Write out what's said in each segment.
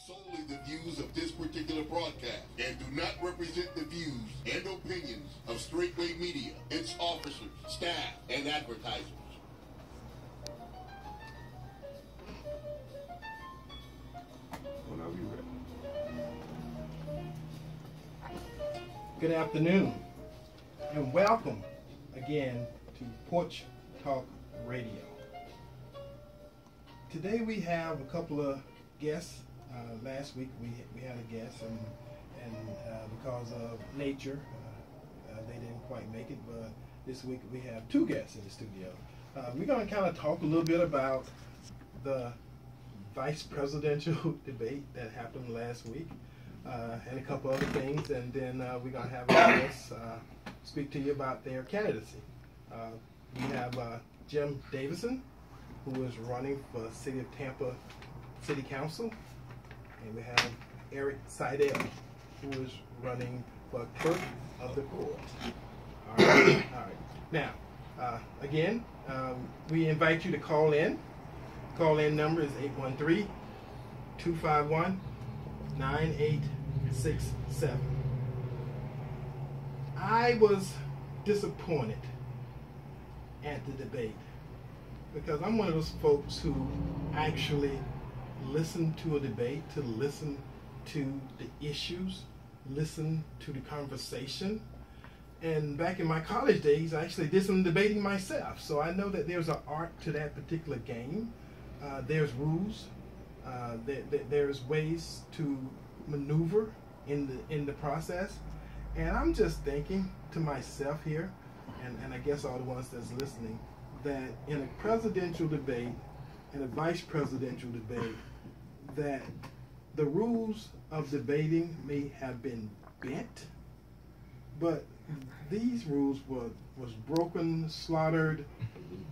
solely the views of this particular broadcast and do not represent the views and opinions of Straightway Media, its officers, staff, and advertisers. Whenever you're ready. Good afternoon, and welcome again to Porch Talk Radio. Today we have a couple of guests. Last week we had a guest, and because of nature, they didn't quite make it. But this week we have two guests in the studio. We're going to kind of talk a little bit about the vice presidential debate that happened last week, and a couple other things, and then we're going to have our guests speak to you about their candidacy. We have Jim Davison, who is running for City of Tampa City Council, and we have Eric Seidel, who is running for Clerk of the Court. All right. Now, again, we invite you to call in. Call-in number is 813-251-9867. I was disappointed at the debate because I'm one of those folks who actually listen to a debate, to listen to the issues, listen to the conversation. And back in my college days, I actually did some debating myself. So I know that there's an art to that particular game. There's rules. There's ways to maneuver in the process. And I'm just thinking to myself here, and I guess all the ones that's listening, that in a presidential debate and a vice presidential debate, that the rules of debating may have been bent, but these rules was broken, slaughtered,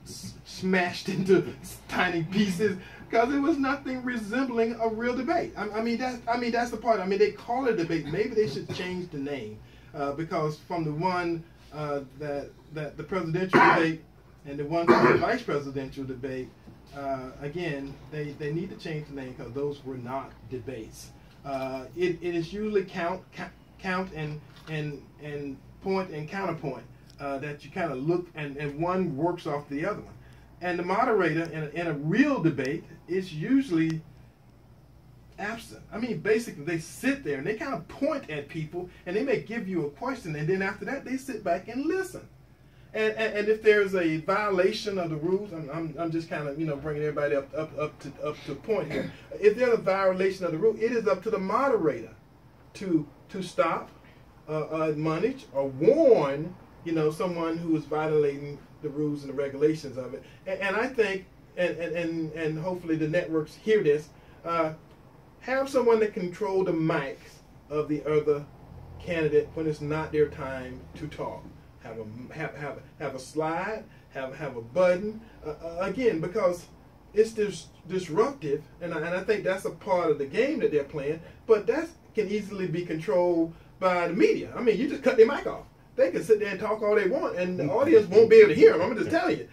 smashed into tiny pieces, because it was nothing resembling a real debate. I mean that's the part. I mean, they call it a debate. Maybe they should change the name, because from the one that the presidential debate and the one from the vice presidential debate, again, they need to change the name, because those were not debates. It is usually count and point and counterpoint, that you kind of look and one works off the other one. And the moderator in a real debate is usually absent. I mean, basically they sit there and they kind of point at people and they may give you a question, and then after that they sit back and listen. And if there's a violation of the rules, I'm just kind of bringing everybody up to point here. If there's a violation of the rule, it is up to the moderator to stop, admonish, or warn someone who is violating the rules and the regulations of it. And I think, and hopefully the networks hear this, have someone that control the mics of the other candidate when it's not their time to talk. Have a slide, have a button, again, because it's disruptive, and I think that's a part of the game that they're playing, but that can easily be controlled by the media. I mean, you just cut their mic off. They can sit there and talk all they want, and the audience won't be able to hear them. I'm just telling you.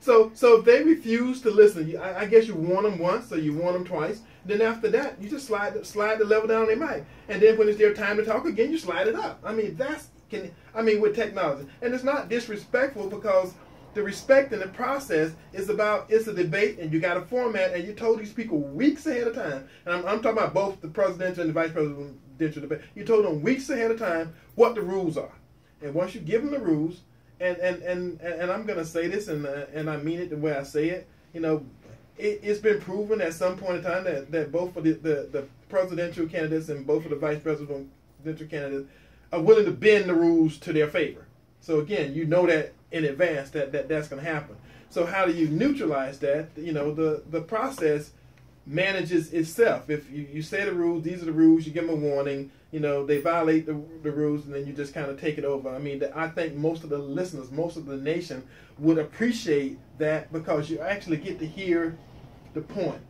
So if they refuse to listen, I guess you warn them once, or you warn them twice. Then after that, you just slide the level down their mic, and then when it's their time to talk again, you slide it up. I mean, with technology, and it's not disrespectful, because the respect in the process is it's a debate, and you got a format, and you told these people weeks ahead of time. And I'm talking about both the presidential and the vice presidential debate. You told them weeks ahead of time what the rules are. And once you give them the rules, and I'm going to say this, and I mean it the way I say it, it's been proven at some point in time that both of the presidential candidates and both of the vice presidential candidates are willing to bend the rules to their favor. So again, that in advance that's going to happen. So how do you neutralize that? The process manages itself. If you say the rules, these are the rules, you give them a warning, they violate the rules, and then you just kind of take it over. I mean, I think most of the listeners, most of the nation would appreciate that, because you actually get to hear the point,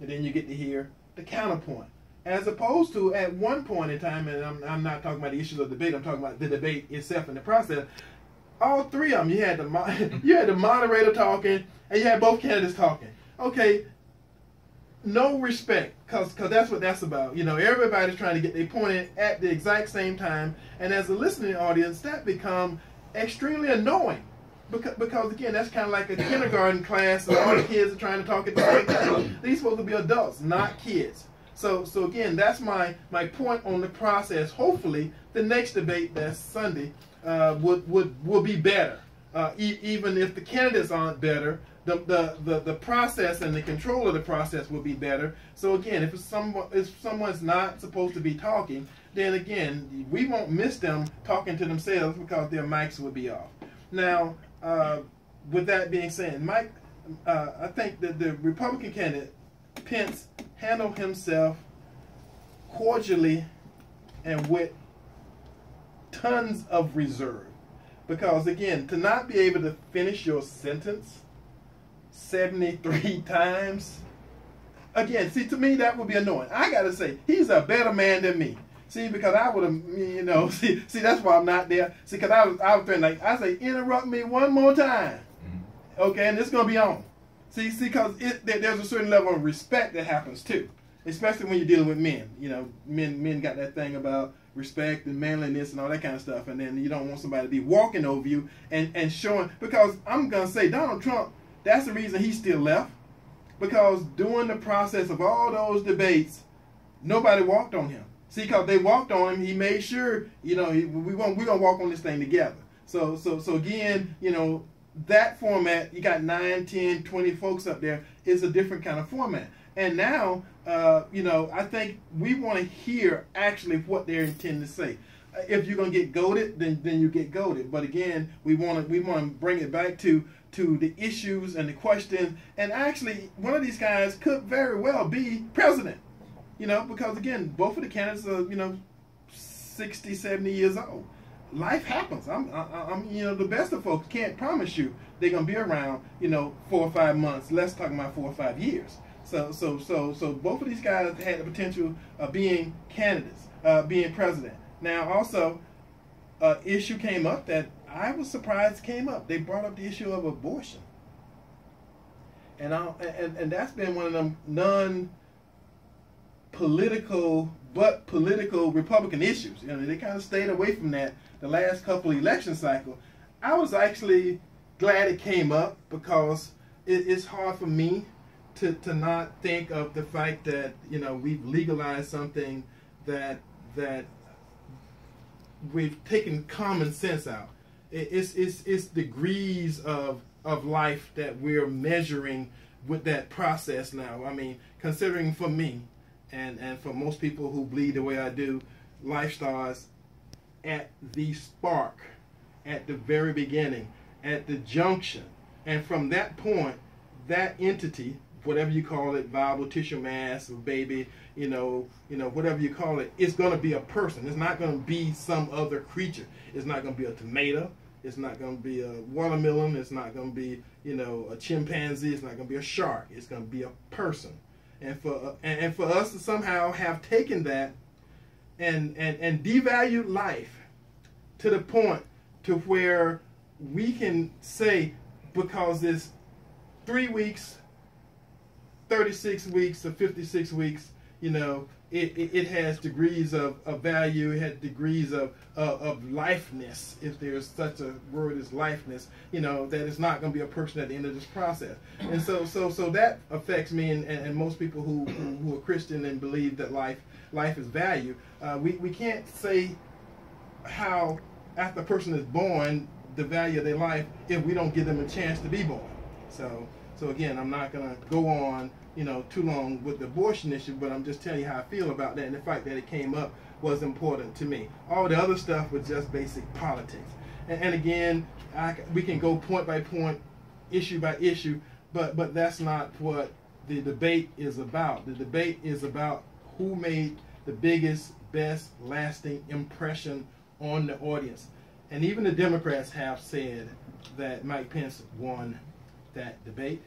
and then you get to hear the counterpoint. As opposed to at one point in time, and I'm not talking about the issues of debate, I'm talking about the debate itself and the process. All three of them, you had the moderator talking, and you had both candidates talking. Okay, no respect, cause that's what that's about. You know, everybody's trying to get their point in at the exact same time, and as a listening audience, that become extremely annoying. Because again, that's kind of like a kindergarten class, and all the kids are trying to talk at the same time. These supposed to be adults, not kids. So again, that's my point on the process. Hopefully, the next debate that's Sunday will be better. Even if the candidates aren't better, the process and the control of the process will be better. So again, if someone's not supposed to be talking, then again, we won't miss them talking to themselves because their mics will be off. Now, with that being said, Mike, I think that the Republican candidate, Pence, handled himself cordially and with tons of reserve. Because again, to not be able to finish your sentence 73 times, again, see, to me, that would be annoying. I got to say, he's a better man than me. See, because I would have, you know, see, that's why I'm not there. See, because I was thinking, like, I say, interrupt me one more time. Okay, and it's going to be on. See, because there's a certain level of respect that happens, too. Especially when you're dealing with men. You know, men got that thing about respect and manliness and all that kind of stuff. And then you don't want somebody to be walking over you and showing, because I'm going to say, Donald Trump, that's the reason he's still left. Because during the process of all those debates, nobody walked on him. See, because they walked on him, he made sure, you know, we're gonna walk on this thing together. So again, you know, that format, you got 9, 10, 20 folks up there, is a different kind of format. And now, you know, I think we want to hear actually what they're intending to say. If you're gonna get goaded, then you get goaded. But again, we want to bring it back to the issues and the questions. And actually, one of these guys could very well be president. You know, because again, both of the candidates are, you know, 60, 70 years old. Life happens. I'm you know, the best of folks can't promise you they're gonna be around, you know, 4 or 5 months. Let's talk about 4 or 5 years. So both of these guys had the potential of being candidates, being president. Now also, issue came up that I was surprised came up. They brought up the issue of abortion, and that's been one of them non-political but political Republican issues. You know, they kind of stayed away from that the last couple of election cycles. I was actually glad it came up because it's hard for me to not think of the fact that, you know, we've legalized something that we've taken common sense out. It's degrees of life that we're measuring with that process now. I mean, considering for me and for most people who bleed the way I do, life starts at the spark, at the very beginning, at the junction. And from that point, that entity, whatever you call it, viable tissue mass, or baby, you know, whatever you call it, it's going to be a person. It's not going to be some other creature. It's not going to be a tomato. It's not going to be a watermelon. It's not going to be, you know, a chimpanzee. It's not going to be a shark. It's going to be a person. And for us to somehow have taken that and devalued life to the point to where we can say, because it's 3 weeks, 36 weeks, or 56 weeks, you know, it has degrees of value. It has degrees of lifeness, if there's such a word as lifeness, you know, that it's not going to be a person at the end of this process. And so that affects me and most people who are Christian and believe that life is value. We can't say how, after a person is born, the value of their life if we don't give them a chance to be born. So again, I'm not going to go on, you know, too long with the abortion issue, but I'm just telling you how I feel about that, and the fact that it came up was important to me. All the other stuff was just basic politics. And again, we can go point by point, issue by issue, but that's not what the debate is about. The debate is about who made the biggest, best, lasting impression on the audience. And even the Democrats have said that Mike Pence won that debate,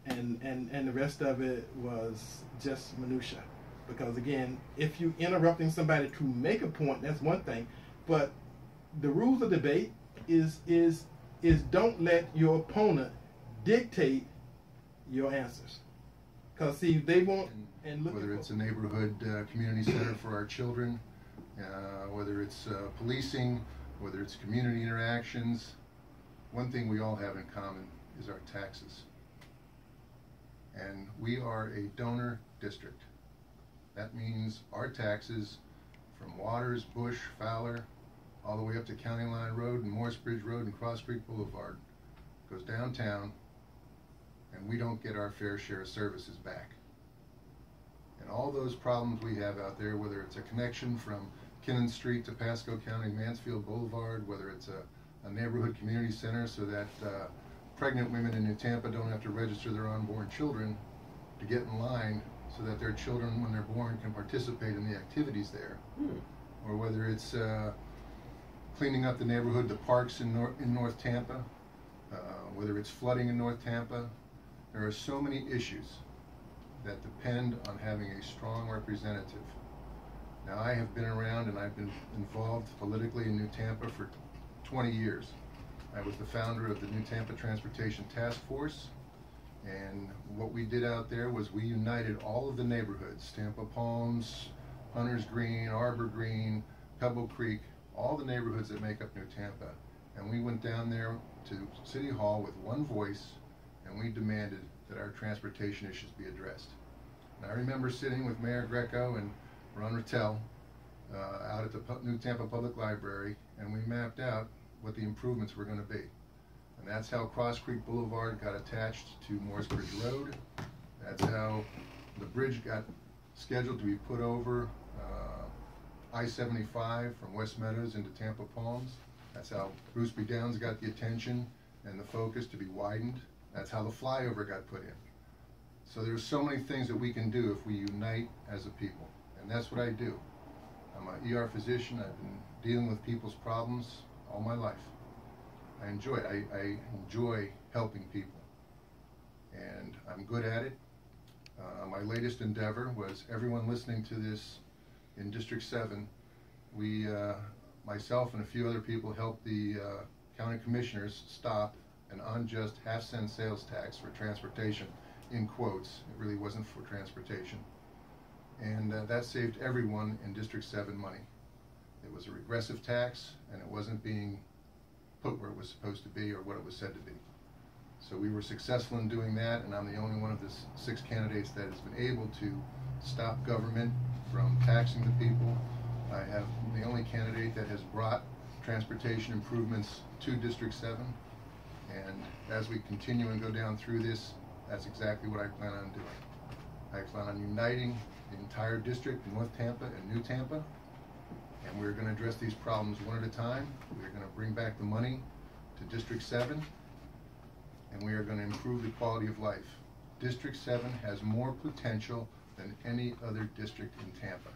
and the rest of it was just minutia. Because again, if you're interrupting somebody to make a point, that's one thing, but the rules of debate is don't let your opponent dictate your answers. Because see, they want and look whether it's a neighborhood community center for our children, whether it's policing, whether it's community interactions. One thing we all have in common is our taxes. And we are a donor district. That means our taxes from Waters, Bush, Fowler, all the way up to County Line Road and Morris Bridge Road and Cross Creek Boulevard goes downtown, and we don't get our fair share of services back. And all those problems we have out there, whether it's a connection from Kinnan Street to Pasco County, Mansfield Boulevard, whether it's a neighborhood community center so that pregnant women in New Tampa don't have to register their unborn children to get in line so that their children, when they're born, can participate in the activities there. Or whether it's cleaning up the neighborhood, the parks in North Tampa, whether it's flooding in North Tampa. There are so many issues that depend on having a strong representative. Now, I have been around and I've been involved politically in New Tampa for 20 years. I was the founder of the New Tampa Transportation Task Force, and what we did out there was we united all of the neighborhoods, Tampa Palms, Hunters Green, Arbor Green, Pebble Creek, all the neighborhoods that make up New Tampa. And we went down there to City Hall with one voice, and we demanded that our transportation issues be addressed. And I remember sitting with Mayor Greco and Ron Rattel out at the New Tampa Public Library, and we mapped out what the improvements were going to be. And that's how Cross Creek Boulevard got attached to Morris Bridge Road. That's how the bridge got scheduled to be put over I-75 from West Meadows into Tampa Palms. That's how Bruce B. Downs got the attention and the focus to be widened. That's how the flyover got put in. So there's so many things that we can do if we unite as a people. And that's what I do. I'm an ER physician. I've been dealing with people's problems all my life. I enjoy it. I enjoy helping people. And I'm good at it. My latest endeavor was everyone listening to this in District 7. We, myself and a few other people, helped the county commissioners stop an unjust half-cent sales tax for transportation, in quotes. It really wasn't for transportation. And that saved everyone in District 7 money. It was a regressive tax, and it wasn't being put where it was supposed to be or what it was said to be. So we were successful in doing that, and I'm the only one of the 6 candidates that has been able to stop government from taxing the people. I have the only candidate that has brought transportation improvements to District 7. And as we continue and go down through this, that's exactly what I plan on doing. I plan on uniting the entire district, North Tampa and New Tampa, and we're going to address these problems one at a time. We're going to bring back the money to District 7, and we are going to improve the quality of life. District 7 has more potential than any other district in Tampa.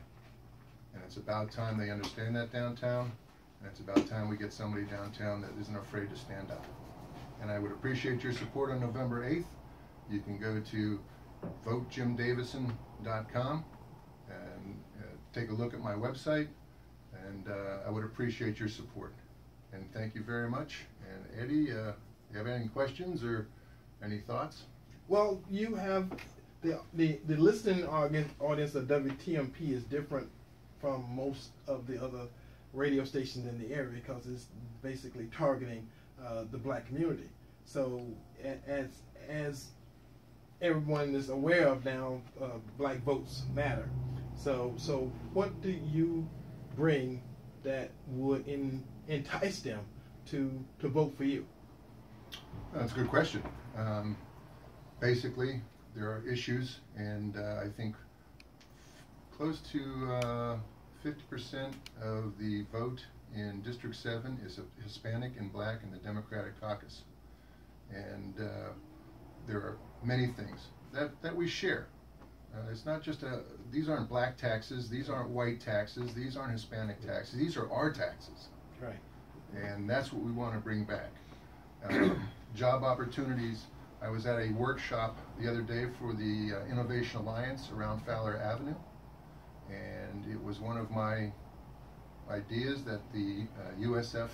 And it's about time they understand that downtown, and it's about time we get somebody downtown that isn't afraid to stand up. And I would appreciate your support on November 8th. You can go to votejimdavison.com and take a look at my website, and I would appreciate your support. And thank you very much. And Eddie, you have any questions or any thoughts? Well, you have the listening audience of WTMP is different from most of the other radio stations in the area because it's basically targeting the black community. So as everyone is aware of now, black votes matter. So what do you bring that would entice them to vote for you? That's a good question. Basically, there are issues, and I think close to 50% of the vote in District 7 is Hispanic and black in the Democratic caucus. And there are many things that we share. It's not just these aren't black taxes, these aren't white taxes, these aren't Hispanic taxes, these are our taxes. Right. And that's what we want to bring back. Job opportunities. I was at a workshop the other day for the Innovation Alliance around Fowler Avenue, and it was one of my ideas that the USF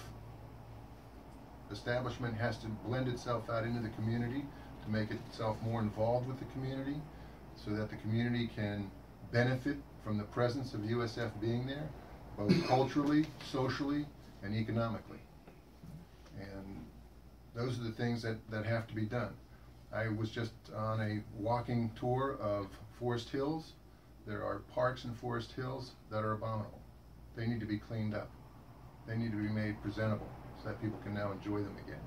establishment has to blend itself out into the community to make itself more involved with the community. so that the community can benefit from the presence of USF being there, both culturally, socially, and economically. And those are the things that have to be done. I was just on a walking tour of Forest Hills. There are parks in Forest Hills that are abominable. They need to be cleaned up. They need to be made presentable so that people can now enjoy them again.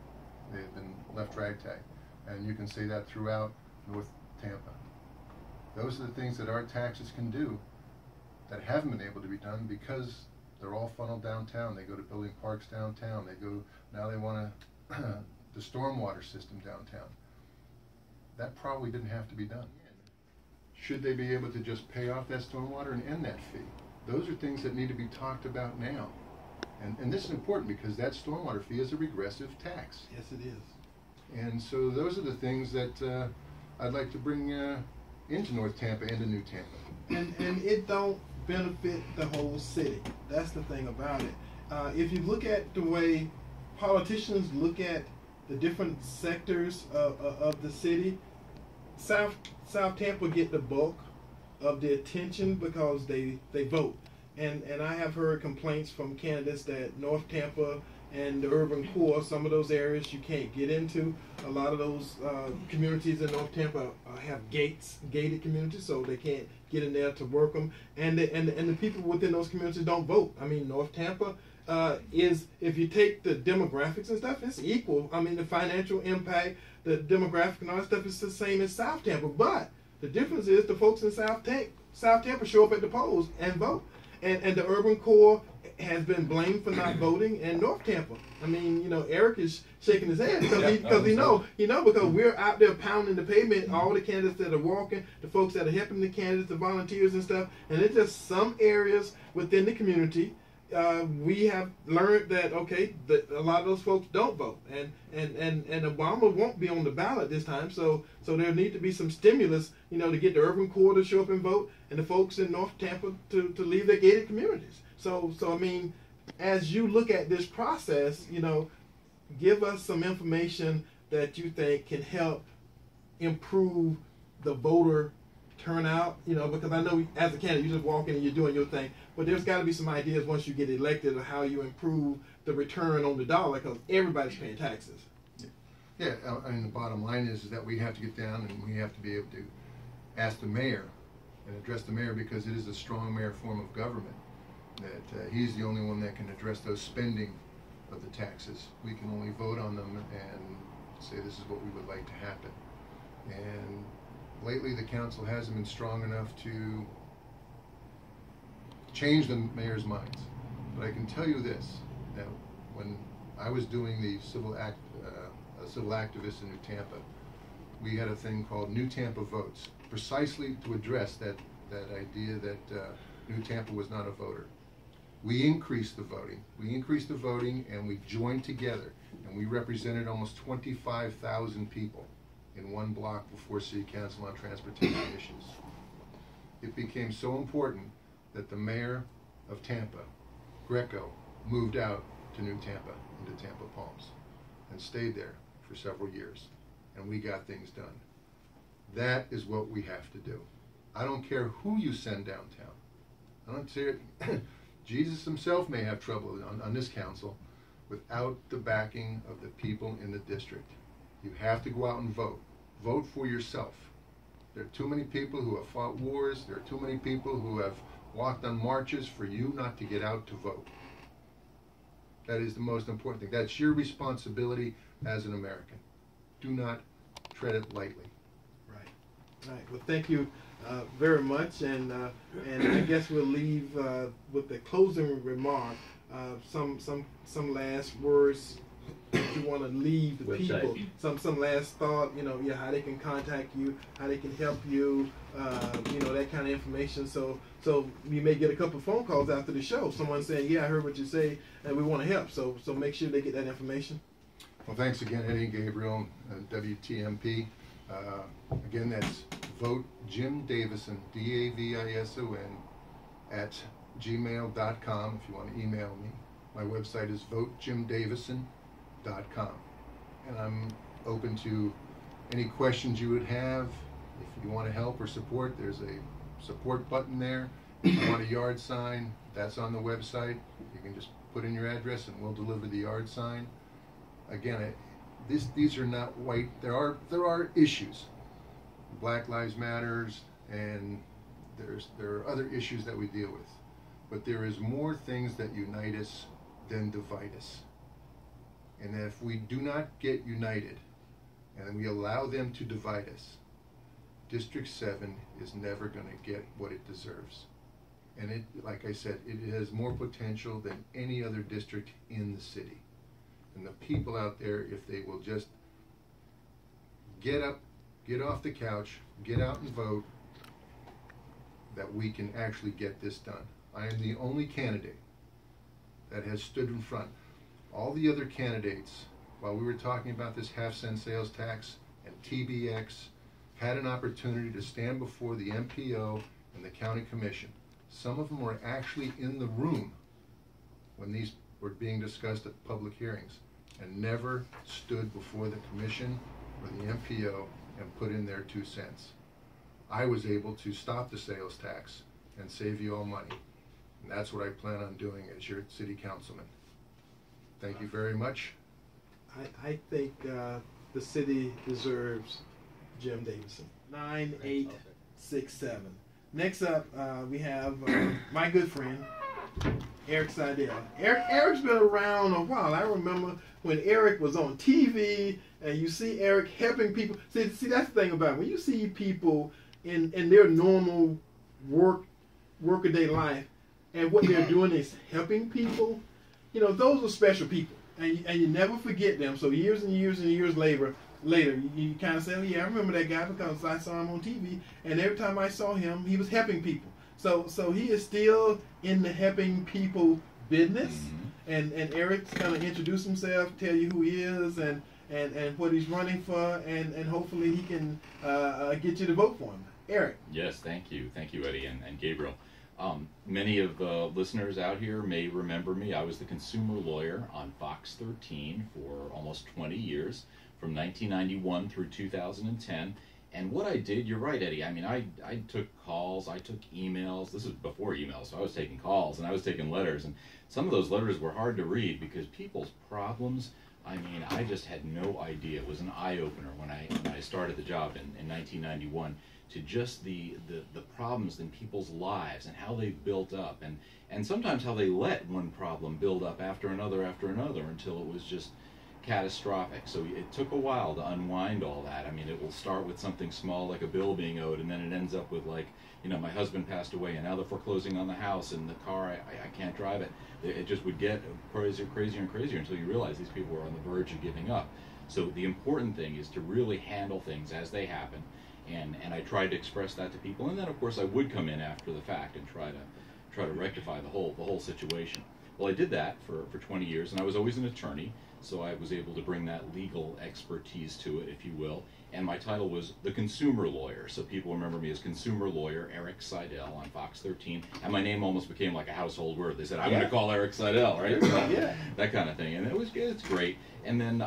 They've been left ragtag. And you can say that throughout North Tampa. Those are the things that our taxes can do that haven't been able to be done because they're all funneled downtown. They go to building parks downtown. Now they want the stormwater system downtown. That probably didn't have to be done. Should they be able to just pay off that stormwater and end that fee? Those are things that need to be talked about now. And this is important because that stormwater fee is a regressive tax. Yes, it is. And so those are the things that I'd like to bring into North Tampa, into New Tampa. And it don't benefit the whole city. That's the thing about it. If you look at the way politicians look at the different sectors of the city, South Tampa get the bulk of the attention because they vote. And I have heard complaints from candidates that North Tampa and the urban core, some of those areas you can't get into. A lot of those communities in North Tampa have gated communities, so they can't get in there to work them. And the people within those communities don't vote. I mean, North Tampa is, if you take the demographics and stuff, it's equal. I mean, the financial impact, the demographic and all that stuff is the same as South Tampa. But the difference is the folks in South Tampa show up at the polls and vote. And the urban core has been blamed for not voting in North Tampa. I mean, you know, Eric is shaking his head because because we're out there pounding the pavement, all the candidates that are walking, the folks that are helping the candidates, the volunteers and stuff, and it's just some areas within the community we have learned that a lot of those folks don't vote, and Obama won't be on the ballot this time. So there need to be some stimulus, to get the urban core to show up and vote, and the folks in North Tampa to leave their gated communities. So I mean, as you look at this process, give us some information that you think can help improve the voter turnout, because I know as a candidate, you just walk in and you're doing your thing, but there's got to be some ideas once you get elected of how you improve the return on the dollar, because everybody's paying taxes. Yeah, I mean, the bottom line is that we have to get down and we have to be able to ask the mayor and address the mayor, because it is a strong mayor form of government, that he's the only one that can address those spending of the taxes. We can only vote on them and say this is what we would like to happen. And lately the council hasn't been strong enough to change the mayor's minds. But I can tell you this, that when I was doing the civil activist in New Tampa, we had a thing called New Tampa Votes, precisely to address that idea that New Tampa was not a voter. We increased the voting, and we joined together, and we represented almost 25,000 people in one block before City Council on transportation issues. It became so important that the mayor of Tampa, Greco, moved out to New Tampa, into Tampa Palms, and stayed there for several years, and we got things done. That is what we have to do. I don't care who you send downtown. I don't care. Jesus himself may have trouble on this council without the backing of the people in the district. You have to go out and vote. Vote for yourself. There are too many people who have fought wars. There are too many people who have walked on marches for you not to get out to vote. That is the most important thing. That's your responsibility as an American. Do not tread it lightly. Right. Well, thank you very much, and I guess we'll leave with the closing remark. Some last words that you want to leave the people. Some last thought. How they can contact you, how they can help you. That kind of information. So you may get a couple of phone calls after the show. Someone saying, "Yeah, I heard what you say, and we want to help." So make sure they get that information. Well, thanks again, Eddie and Gabriel, WTMP. Again, that's Vote Jim Davison, DAVISON, at gmail.com if you want to email me. My website is votejimdavison.com. And I'm open to any questions you would have, If you want to help or support, there's a support button there. If you want a yard sign, that's on the website. You can just put in your address and we'll deliver the yard sign. Again, these are not white. There are issues. Black Lives Matters, and there are other issues that we deal with. But there is more things that unite us than divide us. And if we do not get united and we allow them to divide us, District 7 is never going to get what it deserves. And it, like I said, it has more potential than any other district in the city. And the people out there, if they will just get up, get off the couch, get out and vote, that we can actually get this done. I am the only candidate that has stood in front. All the other candidates, while we were talking about this half-cent sales tax and TBX, had an opportunity to stand before the MPO and the county commission. Some of them were actually in the room when these were being discussed at public hearings and never stood before the commission or the MPO and put in their 2 cents. I was able to stop the sales tax and save you all money. And that's what I plan on doing as your city councilman. Thank you very much. I think the city deserves Jim Davidson. 9867. Next up, we have my good friend, Eric Seidel. Eric's been around a while. I remember when Eric was on TV, and you see Eric helping people. See, that's the thing about it. When you see people in their normal workaday life, and what they're doing is helping people, you know, those are special people, and you never forget them. So years and years and years later, you kind of say, oh, yeah, I remember that guy because I saw him on TV, and every time I saw him, he was helping people. So he is still in the helping people business, and Eric's going to introduce himself, tell you who he is, and what he's running for, and hopefully he can get you to vote for him. Eric. Yes, thank you, Eddie and Gabriel. Many of the listeners out here may remember me. I was the consumer lawyer on Fox 13 for almost 20 years, from 1991 through 2010. And what I did, you're right, Eddie, I mean, I took calls, I took emails. This was before emails, so I was taking calls and I was taking letters. And some of those letters were hard to read because people's problems, I mean, I just had no idea. It was an eye-opener when I started the job in 1991. To just the problems in people's lives and how they've built up, and sometimes how they let one problem build up after another until it was just catastrophic. So it took a while to unwind all that. I mean, it will start with something small like a bill being owed, and then it ends up with, like, you know, my husband passed away and now they're foreclosing on the house and the car, I can't drive it. It just would get crazier and crazier until you realize these people were on the verge of giving up. So the important thing is to really handle things as they happen. And I tried to express that to people, and then of course I would come in after the fact and try to rectify the whole situation. Well, I did that for 20 years, and I was always an attorney, so I was able to bring that legal expertise to it, if you will. And my title was the consumer lawyer, so people remember me as consumer lawyer Eric Seidel on Fox 13, and my name almost became like a household word. They said, I'm going to call Eric Seidel, right? Yeah. That kind of thing, and it's great. And then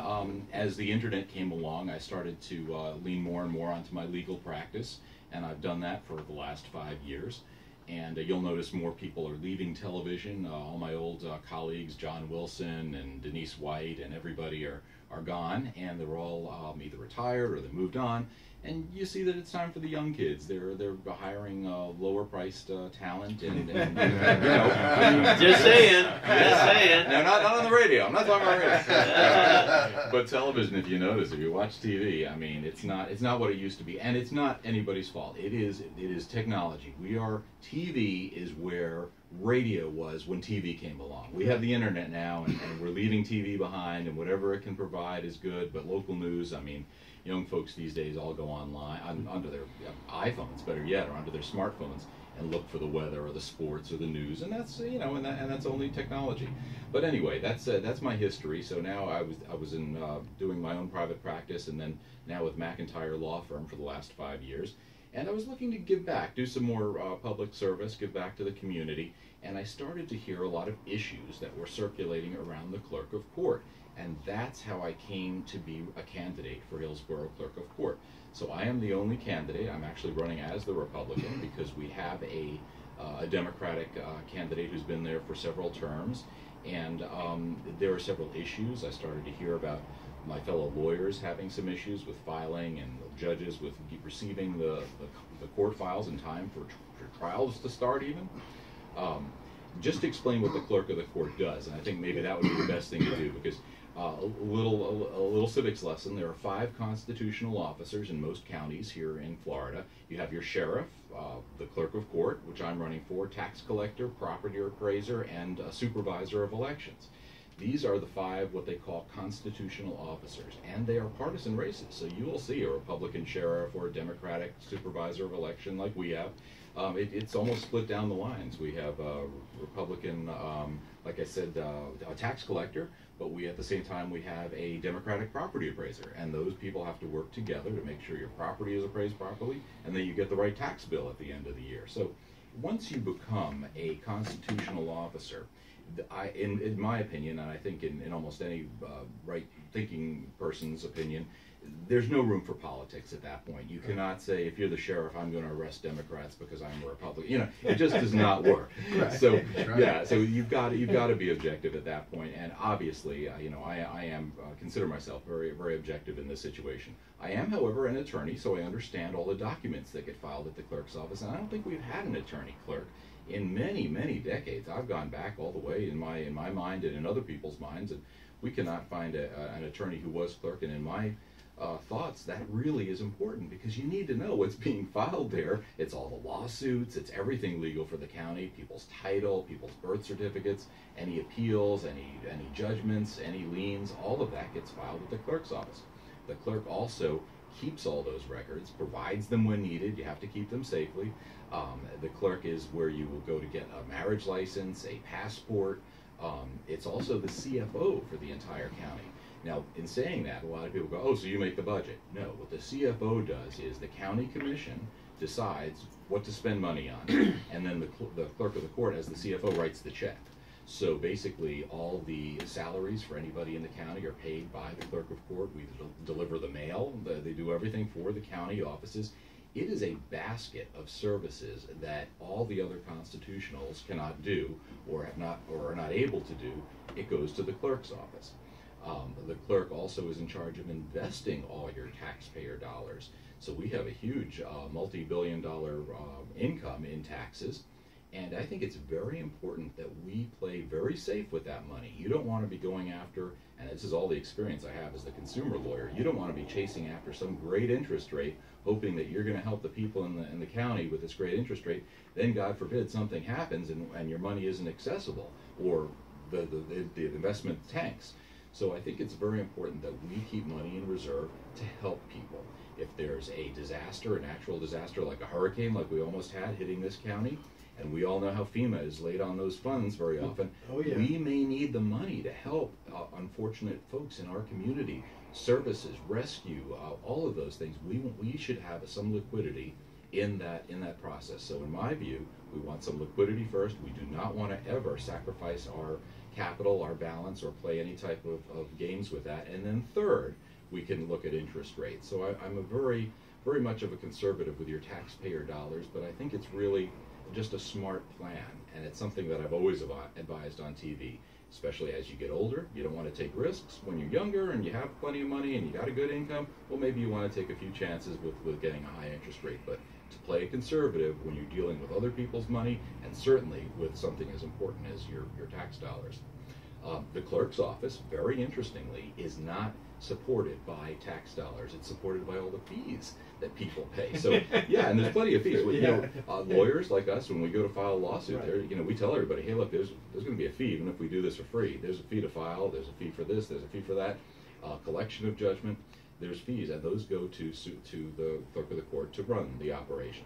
as the internet came along, I started to lean more and more onto my legal practice, and I've done that for the last 5 years. And you'll notice more people are leaving television. All my old colleagues, John Wilson and Denise White and everybody are gone, and they're all either retired or they moved on. And you see that it's time for the young kids. They're hiring lower priced talent, and you know, I mean, just saying. No, not on the radio. I'm not talking about radio. But television, if you notice, if you watch TV, I mean, it's not what it used to be, and it's not anybody's fault. It is technology. TV is where radio was when TV came along. We have the internet now, and we're leaving TV behind, and whatever it can provide is good. But local news, I mean, young folks these days all go online onto their iPhones, better yet, or onto their smartphones, and look for the weather or the sports or the news, and that's and that's only technology. But anyway, that's my history. So now I was in doing my own private practice, and then now with McIntyre Law Firm for the last 5 years. And I was looking to give back, do some more public service, give back to the community, and I started to hear a lot of issues that were circulating around the clerk of court. And that's how I came to be a candidate for Hillsborough Clerk of Court. So I am the only candidate. I'm actually running as the Republican because we have a Democratic candidate who's been there for several terms. And there are several issues. I started to hear about my fellow lawyers having some issues with filing and judges with receiving the court files in time for trials to start even. Just to explain what the clerk of the court does, and I think maybe that would be the best thing to do, because a little civics lesson. There are 5 constitutional officers in most counties here in Florida. You have your sheriff, the clerk of court, which I'm running for, tax collector, property appraiser, and a supervisor of elections. These are the 5 what they call constitutional officers, and they are partisan races. So you will see a Republican sheriff or a Democratic supervisor of election like we have. It's almost split down the lines. We have a Republican, like I said, a tax collector, but we at the same time we have a Democratic property appraiser, and those people have to work together to make sure your property is appraised properly, and then you get the right tax bill at the end of the year. So once you become a constitutional officer, in my opinion, and I think in almost any right-thinking person's opinion, there's no room for politics at that point. You cannot say, if you're the sheriff, I'm going to arrest Democrats because I'm a Republican. You know, it just does not work. Right. So Right. yeah, so you've got to be objective at that point. And obviously, I am consider myself very, very objective in this situation. I am, however, an attorney, so I understand all the documents that get filed at the clerk's office. And I don't think we've had an attorney clerk in many, many decades. I've gone back all the way in my mind and in other people's minds, and we cannot find an attorney who was clerk. And in my thoughts, that really is important, because you need to know what's being filed there. It's all the lawsuits, it's everything legal for the county, people's title, people's birth certificates, any appeals, any judgments, any liens, all of that gets filed at the clerk's office. The clerk also keeps all those records, provides them when needed. You have to keep them safely. The clerk is where you will go to get a marriage license, a passport. It's also the CFO for the entire county. Now, in saying that, a lot of people go, oh, so you make the budget. No, what the CFO does is the county commission decides what to spend money on, and then the clerk of the court, as the CFO, writes the check. So basically, all the salaries for anybody in the county are paid by the clerk of court. We deliver the mail. They do everything for the county offices. It is a basket of services that all the other constitutionals cannot do, or are not able to do. It goes to the clerk's office. The clerk also is in charge of investing all your taxpayer dollars. So we have a huge multi-billion-dollar income in taxes, and I think it's very important that we play very safe with that money. You don't want to be going after, and this is all the experience I have as the consumer lawyer, you don't want to be chasing after some great interest rate, hoping that you're going to help the people in the county with this great interest rate. Then, God forbid, something happens and your money isn't accessible, or the investment tanks. So I think it's very important that we keep money in reserve to help people. If there's a disaster, a natural disaster like a hurricane like we almost had hitting this county, and we all know how FEMA is late on those funds very often, Oh, yeah. we may need the money to help unfortunate folks in our community, services, rescue, all of those things. We should have some liquidity in that process. So in my view, we want some liquidity first. We do not want to ever sacrifice our capital, our balance, or play any type of games with that. And then third, we can look at interest rates. So I'm a very, very much of a conservative with your taxpayer dollars, but I think it's really just a smart plan, and it's something that I've always advised on TV. Especially as you get older, you don't want to take risks. When you're younger and you have plenty of money and you got a good income, well, maybe you want to take a few chances with getting a high interest rate. But to play a conservative when you're dealing with other people's money, and certainly with something as important as your tax dollars. The clerk's office, very interestingly, is not supported by tax dollars. It's supported by all the fees that people pay. So yeah, and there's plenty of fees. Lawyers like us, when we go to file a lawsuit, Right. We tell everybody, hey, look, there's going to be a fee even if we do this for free. There's a fee to file. There's a fee for this. There's a fee for that. Collection of judgment. There's fees, and those go to the clerk of the court to run the operation.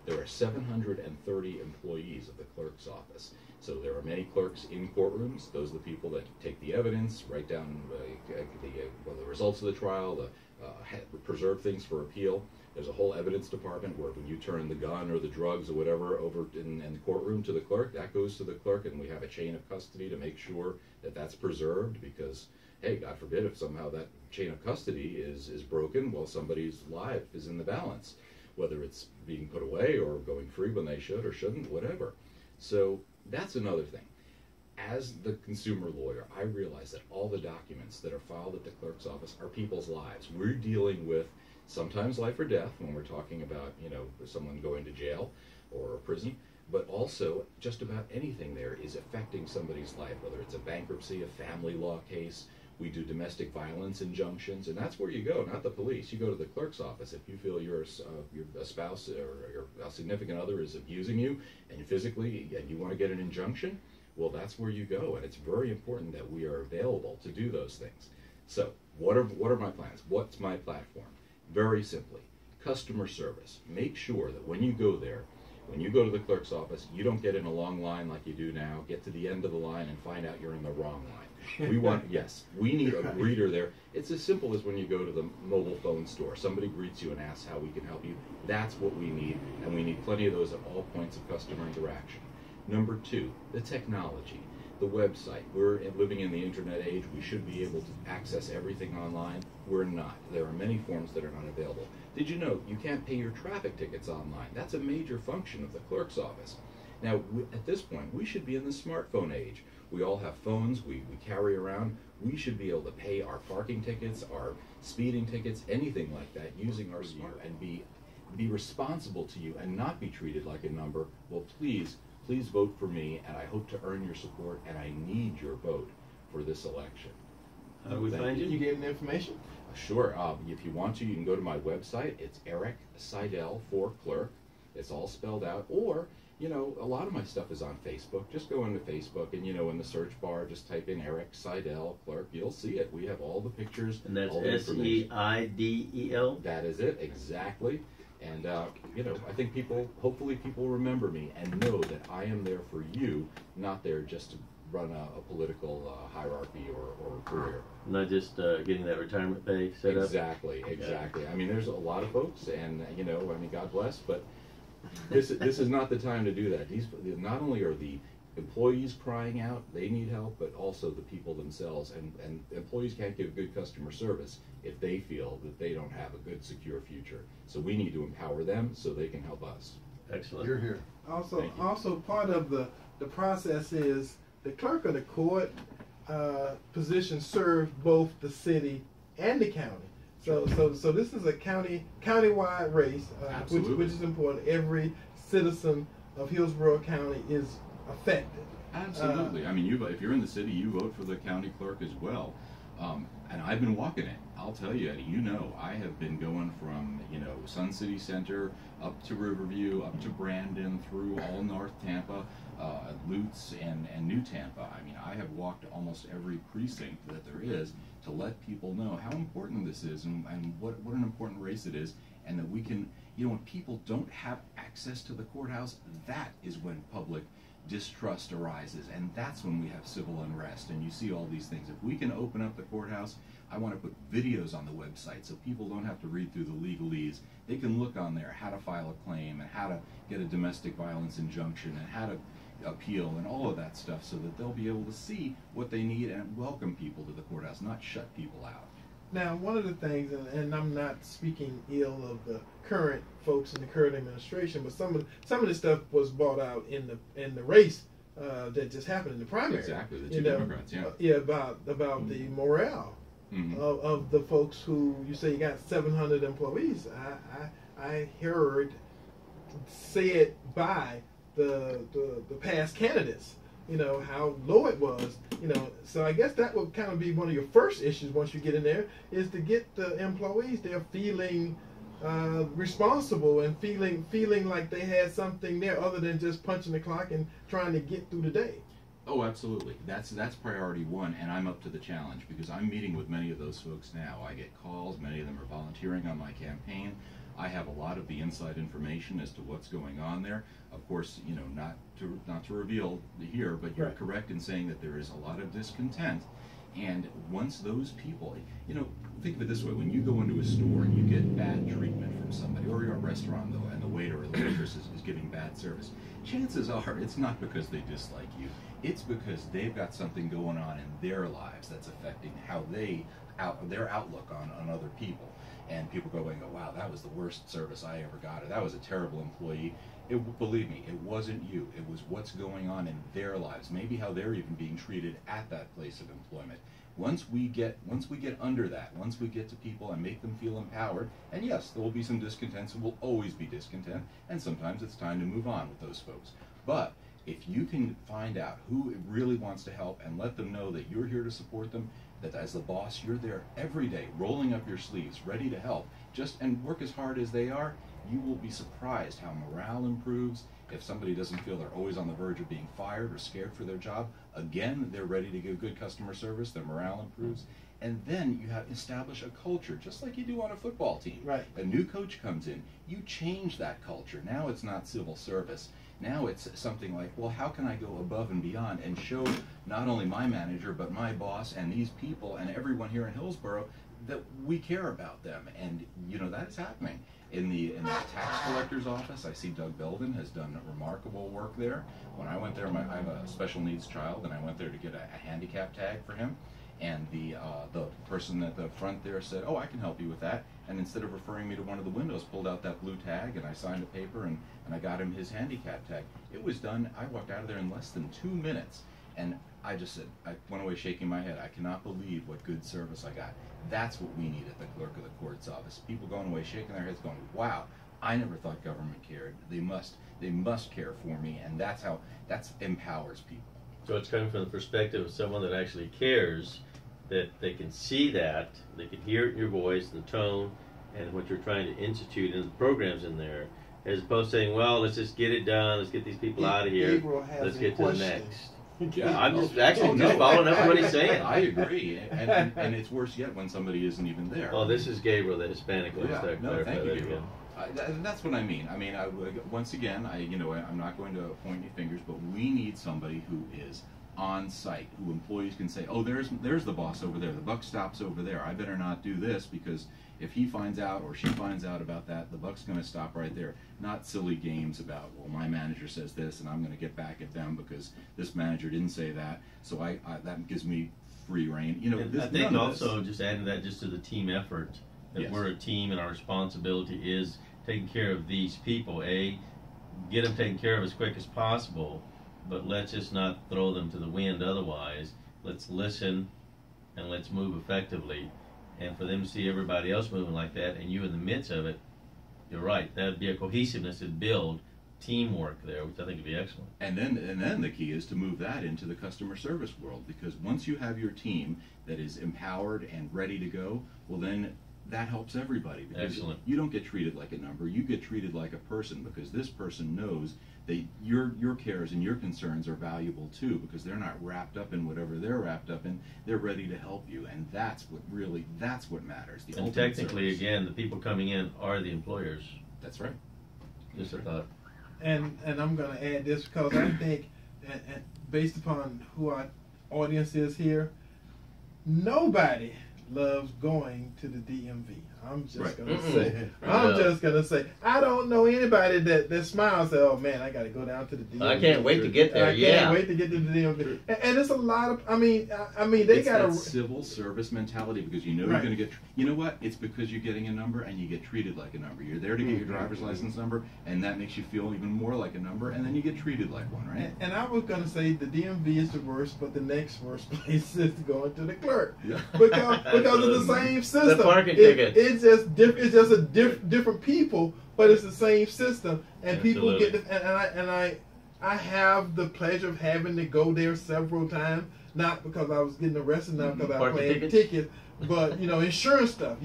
There are 730 employees of the clerk's office. So there are many clerks in courtrooms. Those are the people that take the evidence, write down the results of the trial, preserve things for appeal. There's a whole evidence department where when you turn the gun or the drugs or whatever over in the courtroom to the clerk, that goes to the clerk, and we have a chain of custody to make sure that that's preserved, because, hey, God forbid if somehow that chain of custody is broken, well, somebody's life is in the balance, whether it's being put away or going free when they should or shouldn't, whatever. So that's another thing. As the consumer lawyer, I realize that all the documents that are filed at the clerk's office are people's lives. We're dealing with sometimes life or death when we're talking about, someone going to jail or prison, but also just about anything there is affecting somebody's life, whether it's a bankruptcy, a family law case. We do domestic violence injunctions, and that's where you go, not the police. You go to the clerk's office if you feel your spouse or your significant other is abusing you and physically, and you want to get an injunction. Well, that's where you go, and it's very important that we are available to do those things. So, what are my plans? What's my platform? Very simply, customer service. Make sure that when you go there, when you go to the clerk's office, you don't get in a long line like you do now, get to the end of the line and find out you're in the wrong line. We need a greeter there. It's as simple as when you go to the mobile phone store. Somebody greets you and asks how we can help you. That's what we need, and we need plenty of those at all points of customer interaction. Number two, the technology, the website. We're living in the internet age. We should be able to access everything online. We're not. There are many forms that are not available. Did you know you can't pay your traffic tickets online? That's a major function of the clerk's office. Now, at this point, we should be in the smartphone age. We all have phones we carry around. We should be able to pay our parking tickets, our speeding tickets, anything like that using our smart and be responsible to you and not be treated like a number. Well, please vote for me, and I hope to earn your support, and I need your vote for this election. How do we find you? You gave them the information? Sure. If you want to, you can go to my website. It's Eric Seidel for Clerk. It's all spelled out. Or, a lot of my stuff is on Facebook. Just go into Facebook and, in the search bar, just type in Eric Seidel Clerk. You'll see it. We have all the pictures. And that's all the information. Seidel? That is it, exactly. And, I think hopefully people remember me and know that I am there for you, not there just to run a political hierarchy or career. Not just getting that retirement pay set up? Exactly. I mean, there's a lot of folks, and, God bless, but this is not the time to do that. Not only are the employees crying out, they need help, but also the people themselves. And employees can't give good customer service if they feel that they don't have a good, secure future. So we need to empower them so they can help us. Excellent. You're here. Also part of the process is the clerk of the court position served both the city and the county. So this is a countywide race, which is important. Every citizen of Hillsborough County is affected. Absolutely. If you're in the city, you vote for the county clerk as well. And I've been walking it. I'll tell you, I have been going from, Sun City Center up to Riverview, up to Brandon, through all North Tampa, Lutz, and New Tampa. I have walked almost every precinct that there is to let people know how important this is and what an important race it is, and that we can, when people don't have access to the courthouse, that is when public distrust arises, and that's when we have civil unrest, and you see all these things. If we can open up the courthouse, I want to put videos on the website so people don't have to read through the legalese. They can look on there how to file a claim and how to get a domestic violence injunction and how to appeal and all of that stuff, so that they'll be able to see what they need and welcome people to the courthouse, not shut people out. Now, one of the things, and I'm not speaking ill of the current folks in the current administration, but some of this stuff was brought out in the race that just happened in the primary. Exactly, the two Democrats, about the morale of the folks who, you say you got 700 employees. I heard said by the past candidates, how low it was, so I guess that would kind of be one of your first issues once you get in there, is to get the employees there feeling responsible and feeling like they had something there other than just punching the clock and trying to get through the day. Oh, absolutely. That's priority one, and I'm up to the challenge because I'm meeting with many of those folks now. I get calls, many of them are volunteering on my campaign. I have a lot of the inside information as to what's going on there. Of course, you know, not to reveal here, but you're Right. correct in saying that there is a lot of discontent. And once those people, you know, think of it this way: when you go into a store and you get bad treatment from somebody, or you're at a restaurant though, and the waiter or the waitress is giving bad service, chances are it's not because they dislike you. It's because they've got something going on in their lives that's affecting how their outlook on other people. And people go and go, wow, that was the worst service I ever got, or that was a terrible employee. Believe me, it wasn't you. It was what's going on in their lives, maybe how they're even being treated at that place of employment. Once we get under that, once we get to people and make them feel empowered, and yes, there will be some discontent, so we'll always be discontent, and sometimes it's time to move on with those folks. But if you can find out who really wants to help and let them know that you're here to support them, that as the boss, you're there every day, rolling up your sleeves, ready to help, and work as hard as they are, you will be surprised how morale improves. If somebody doesn't feel they're always on the verge of being fired or scared for their job, again, they're ready to give good customer service, their morale improves. And then you establish a culture, just like you do on a football team. Right. A new coach comes in, you change that culture. Now it's not civil service. Now it's something like, well, how can I go above and beyond and show not only my manager, but my boss and these people and everyone here in Hillsborough that we care about them. And, you know, that's happening. In the tax collector's office, I see Doug Belden has done remarkable work there. When I went there, I have a special needs child, and I went there to get a handicap tag for him. And the person at the front there said, oh, I can help you with that. And instead of referring me to one of the windows, pulled out that blue tag, and I signed a paper, and I got him his handicap tag. It was done. I walked out of there in less than 2 minutes. And I just said, I went away shaking my head. I cannot believe what good service I got. That's what we need at the clerk of the court's office. People going away shaking their heads going, wow, I never thought government cared. They must care for me. And that empowers people. So it's coming from the perspective of someone that actually cares, that they can see that, they can hear it in your voice, the tone, and what you're trying to institute in the programs in there, as opposed to saying, well, let's just get it done, let's get these people out of here, Gabriel has let's a get to the question. next. Yeah, I'm just actually just following up what he's saying. I agree, and it's worse yet when somebody isn't even there. Oh, this is Gabriel, the Hispanic. Yeah, no, thank you, There Gabriel. That's what I mean. I mean, once again, I'm not going to point any fingers, but we need somebody who is on site, who employees can say, oh, there's the boss over there. The buck stops over there. I better not do this, because if he finds out or she finds out about that, the buck's going to stop right there. Not silly games about, well, my manager says this, and I'm going to get back at them because this manager didn't say that. So that gives me free reign. You know, I think also just adding that just to the team effort, that Yes. we're a team and our responsibility is taking care of these people. Get them taken care of as quick as possible, but let's just not throw them to the wind otherwise. Let's listen and let's move effectively. And for them to see everybody else moving like that and you in the midst of it, you're right. That would be a cohesiveness and build teamwork there, which I think would be excellent. And then the key is to move that into the customer service world, because once you have your team that is empowered and ready to go, well, then that helps everybody, because Excellent. You don't get treated like a number. You get treated like a person, because this person knows that your cares and your concerns are valuable too, because they're not wrapped up in whatever they're wrapped up in. They're ready to help you, and that's what matters. The And ultimate technically, service. again, the people coming in are the employers. That's right. Just a thought. And I'm going to add this because I think, and based upon who our audience is here, nobody loves going to the DMV. I'm just Right. gonna say. Mm-mm. I'm Yeah. just gonna say. I don't know anybody that smiles and say, "Oh man, I got to go down to the DMV." I can't wait to get there, I yeah. can't wait to get to the DMV. And it's a lot of. I mean, they It's got that civil service mentality, because you know Right. you're going to get. You know what? It's because you're getting a number and you get treated like a number. You're there to get your driver's license number, and that makes you feel even more like a number, and then you get treated like one, right? And I was gonna say the DMV is the worst, but the next worst place is going to the clerk Yeah. because of the same system. The parking tickets. It's just different. It's just different people, but it's the same system, and people get. I have the pleasure of having to go there several times, not because I was getting arrested, not because I was Parking paying tickets, but insurance stuff.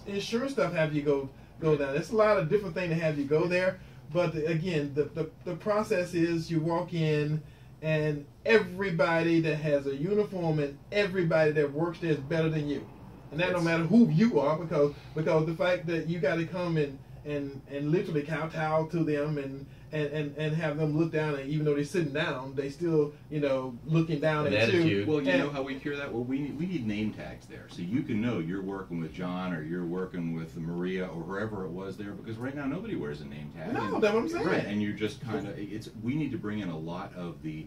Insurance stuff have you go down. There's a lot of different things to have you go there. But again, the process is you walk in, and everybody that has a uniform and everybody that works there is better than you, and that no matter who you are, because the fact that you got to come and literally kowtow to them and have them look down, and even though they're sitting down, they still, looking down An at you. attitude. Well, you know how we cure that? Well, we need name tags there, so you can know you're working with John or you're working with Maria or whoever it was there, because right now nobody wears a name tag. No, that's what I'm saying. Right, and you're just kind of, we need to bring in a lot of the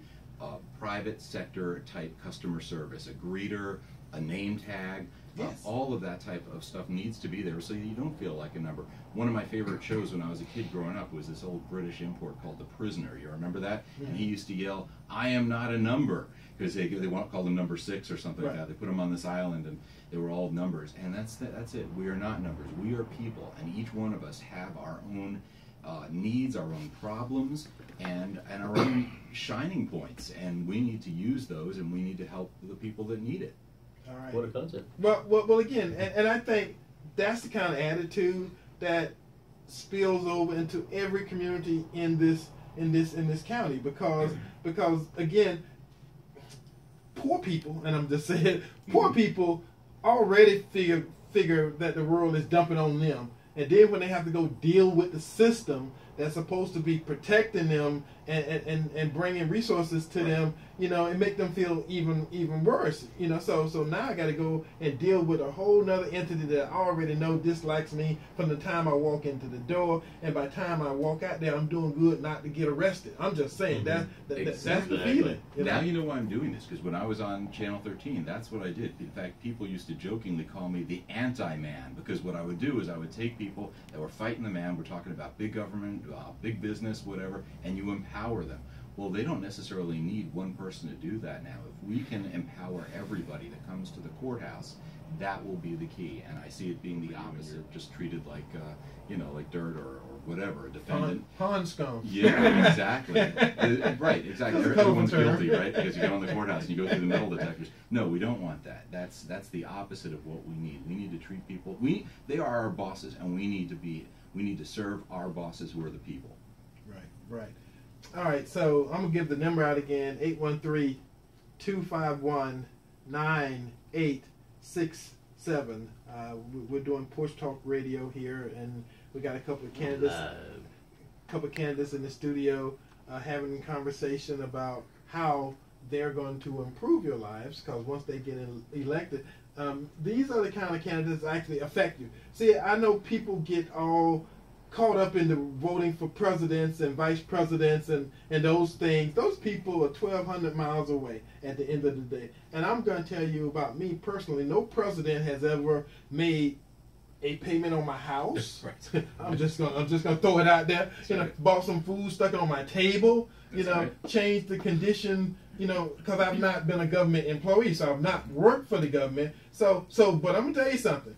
private sector type customer service, a greeter, a name tag. Yes. All of that type of stuff needs to be there so you don't feel like a number. One of my favorite shows when I was a kid growing up was this old British import called The Prisoner. You remember that? Yeah. And he used to yell, "I am not a number," because they want to call them number 6 or something Right. like that. They put them on this island and they were all numbers. And that's it. We are not numbers. We are people, and each one of us have our own needs, our own problems, and our own shining points. And we need to use those, and we need to help the people that need it. All right. What a concept. Well, again, and I think that's the kind of attitude that spills over into every community in this county, because again, poor people, and I'm just saying, poor people already figure that the world is dumping on them, and then when they have to go deal with the system that's supposed to be protecting them and bringing resources to them, it make them feel even worse, So now I got to go and deal with a whole nother entity that I already know dislikes me from the time I walk into the door, and by the time I walk out there, I'm doing good not to get arrested. I'm just saying that's the feeling. Now you know why I'm doing this, because when I was on Channel 13, that's what I did. In fact, people used to jokingly call me the anti-man, because what I would do is I would take people that were fighting the man, we're talking about big government, big business, whatever, and you empower them. Well, they don't necessarily need one person to do that now. If we can empower everybody that comes to the courthouse, that will be the key. And I see it being the opposite, just treated like, like dirt or whatever, a defendant. Pond scum. Yeah, exactly. Right, exactly. Everyone's guilty, right? Because you go in the courthouse and you go through the metal detectors. No, we don't want that. That's the opposite of what we need. We need to treat people. They are our bosses, and we need to serve our bosses, who are the people. Right. All right, so I'm going to give the number out again, 813-251-9867. We're doing Porch Talk Radio here, and we got a couple of candidates in the studio having a conversation about how they're going to improve your lives, because once they get elected, these are the kind of candidates that actually affect you. See, I know people get all caught up in the voting for presidents and vice presidents and those things. Those people are 1,200 miles away at the end of the day. And I'm going to tell you about me personally. No president has ever made a payment on my house. Right. I'm just gonna throw it out there. Right. Bought some food, stuck it on my table. Right. Changed the condition. Because I've not been a government employee, so I've not worked for the government. So, but I'm gonna tell you something.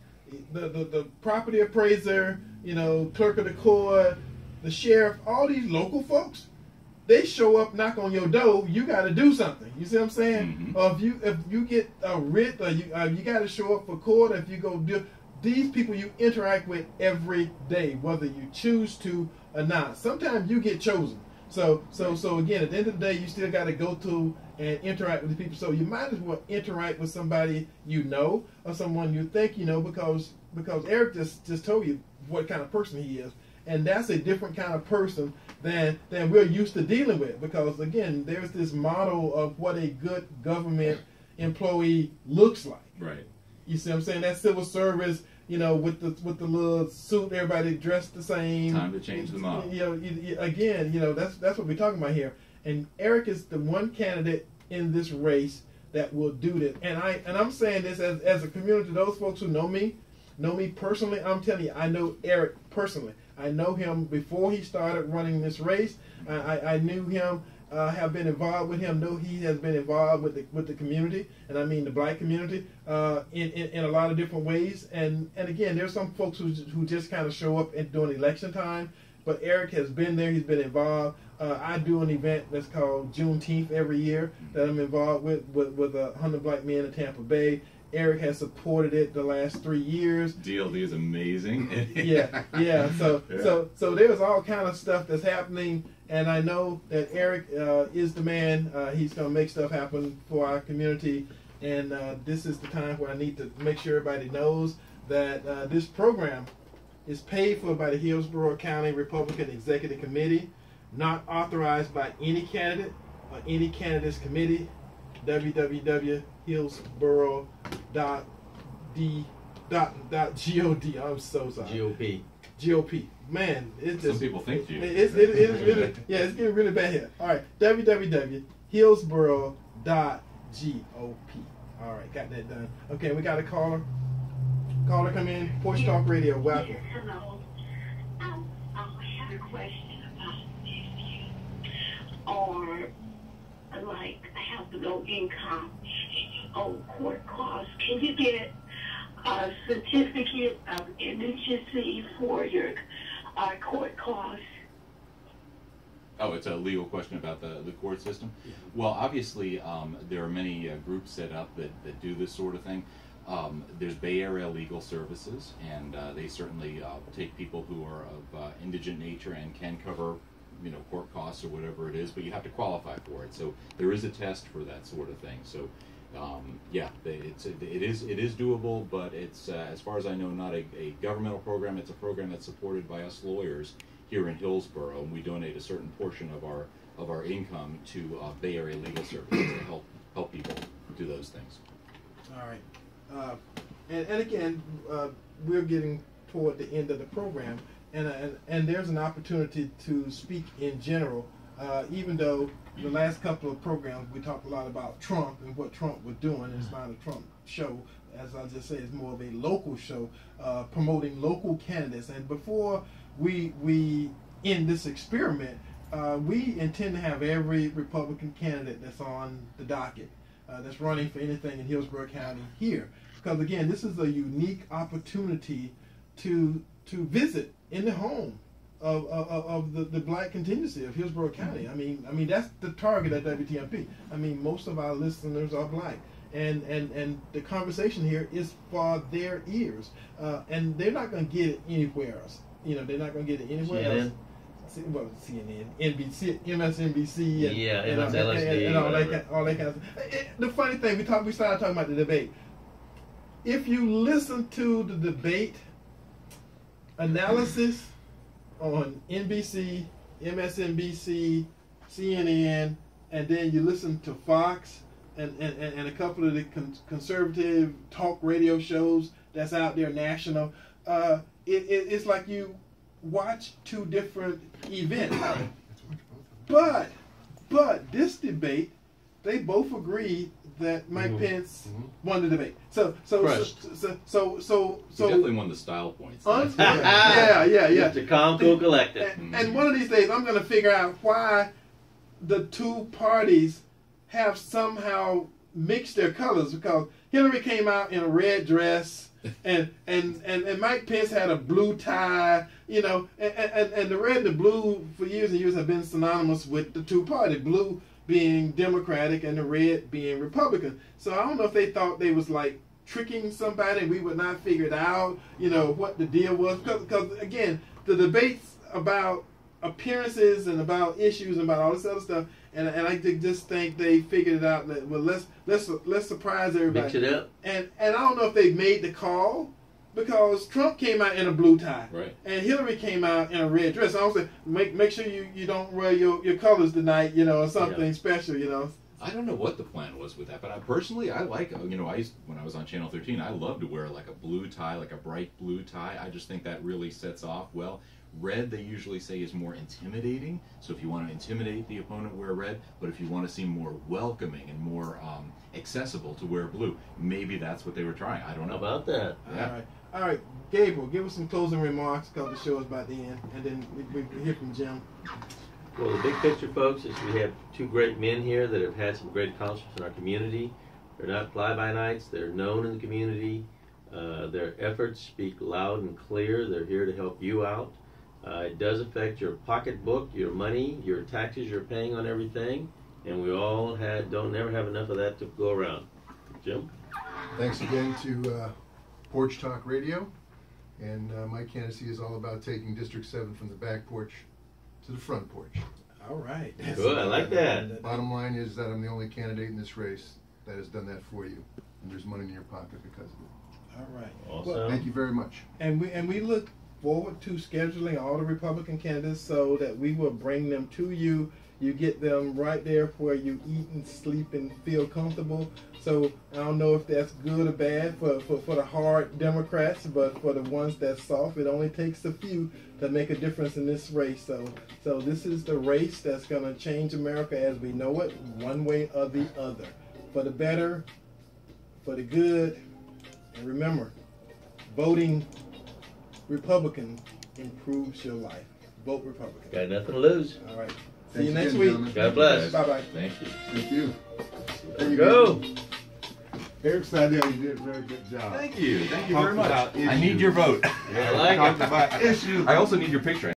The property appraiser, clerk of the court, the sheriff, all these local folks, they show up, knock on your door. You got to do something. You see what I'm saying? Mm-hmm. If you get a writ, or you got to show up for court. If you go do, these people you interact with every day, whether you choose to or not. Sometimes you get chosen. So again, at the end of the day, you still got to go to and interact with the people. So you might as well interact with somebody or someone you think because Eric just told you what kind of person he is, and that's a different kind of person than we're used to dealing with. Because again, there's this model of what a good government employee looks like. Right. You see what I'm saying? That civil service, with the little suit, everybody dressed the same. Time to change the model. Again, that's what we're talking about here. And Eric is the one candidate in this race that will do this. And I'm saying this as a community. Those folks who know me personally. I'm telling you, I know Eric personally. I know him before he started running this race. I knew him. Have been involved with him. Know he has been involved with the community, and I mean the black community, in a lot of different ways. And again, there's some folks who just kind of show up during election time. But Eric has been there. He's been involved. I do an event that's called Juneteenth every year that I'm involved with 100 black men in Tampa Bay. Eric has supported it the last 3 years. DLD is amazing. Yeah. So there's all kind of stuff that's happening, and I know that Eric is the man. He's going to make stuff happen for our community, and this is the time where I need to make sure everybody knows that this program is paid for by the Hillsborough County Republican Executive Committee, not authorized by any candidate or any candidate's committee. www.hillsborough.god. I'm so sorry. GOP. GOP. Man, it's just, Some people think you. it's really, yeah, it's getting really bad here. All right, www.hillsborough.gop. All right, got that done. Okay, we got a caller. Caller, come in. Porch Talk Radio. Welcome. Yes, hello. I had a question about or like I have low income on court costs. Can you get a certificate of indigency for your court costs? Oh, it's a legal question about the court system? Well, obviously, there are many groups set up that do this sort of thing. There's Bay Area Legal Services, and they certainly take people who are of indigent nature and can cover, court costs or whatever it is, but you have to qualify for it. So there is a test for that sort of thing. So yeah, it is doable, but it's as far as I know, not a governmental program. It's a program that's supported by us lawyers here in Hillsborough, and we donate a certain portion of our income to Bay Area Legal Services to help people do those things. All right. And again, we're getting toward the end of the program, and there's an opportunity to speak in general. Even though the last couple of programs we talked a lot about Trump and what Trump was doing, it's not a Trump show. As I just said, it's more of a local show promoting local candidates. And before we end this experiment, we intend to have every Republican candidate that's on the docket that's running for anything in Hillsborough County here. Because again, this is a unique opportunity to visit in the home of the black contingency of Hillsborough County. I mean that's the target at WTMP. I mean, most of our listeners are black. And the conversation here is for their ears. And they're not going to get it anywhere else. They're not going to get it anywhere else. Well, CNN, NBC, MSNBC, and all that kind of stuff. The funny thing, we started talking about the debate. If you listen to the debate analysis on NBC, MSNBC, CNN, and then you listen to Fox and a couple of the conservative talk radio shows that's out there, national, it's like you watch two different events. But this debate, they both agree that Mike Pence won the debate. So He definitely won the style points. Yeah. To calm, cool, collected. And one of these days, I'm going to figure out why the two parties have somehow mixed their colors, because Hillary came out in a red dress. And Mike Pence had a blue tie, and the red and the blue for years and years have been synonymous with the two parties, blue being Democratic and the red being Republican. So I don't know if they thought they was like tricking somebody and we would not figure it out, what the deal was. Because again, the debates about appearances and about issues and about all this other stuff, and I just think they figured it out. That, well, let's surprise everybody. Mix it up. And I don't know if they made the call, because Trump came out in a blue tie, right, and Hillary came out in a red dress. So I was saying, make sure you don't wear your colors tonight, or something special, I don't know what the plan was with that, but I personally like, when I was on Channel 13, I loved to wear like a blue tie, like a bright blue tie. I just think that really sets off well. Red, they usually say, is more intimidating. So if you want to intimidate the opponent, wear red. But if you want to seem more welcoming and more accessible, to wear blue. Maybe that's what they were trying. I don't know about that. Yeah. All right. Gabriel, give us some closing remarks, because the show is about to end, and then we hear from Jim. Well, the big picture, folks, is we have two great men here that have had some great accomplishments in our community. They're not fly-by-nights. They're known in the community. Their efforts speak loud and clear. They're here to help you out. It does affect your pocketbook, your money, your taxes you're paying on everything, and we all don't never have enough of that to go around. Jim? Thanks again to Porch Talk Radio, and my candidacy is all about taking District 7 from the back porch to the front porch. All right. Good, I like that. Bottom line is that I'm the only candidate in this race that has done that for you, and there's money in your pocket because of it. All right. Awesome. Well, thank you very much. And we look forward to scheduling all the Republican candidates so that we will bring them to you. You get them right there where you eat and sleep and feel comfortable. So I don't know if that's good or bad for the hard Democrats, but for the ones that's soft, it only takes a few to make a difference in this race. So this is the race that's going to change America as we know it, one way or the other. For the better, for the good, and remember, voting Republican improves your life. Vote Republican. Got nothing to lose. All right. See Thanks you next again, week. gentlemen. God bless. Bye-bye. Thank you. Thank you. There you go. Eric Seidel, you did a very good job. Thank you. Thank you Talked very much. about I need your vote. I like it. Talked about issues. I also need your picture.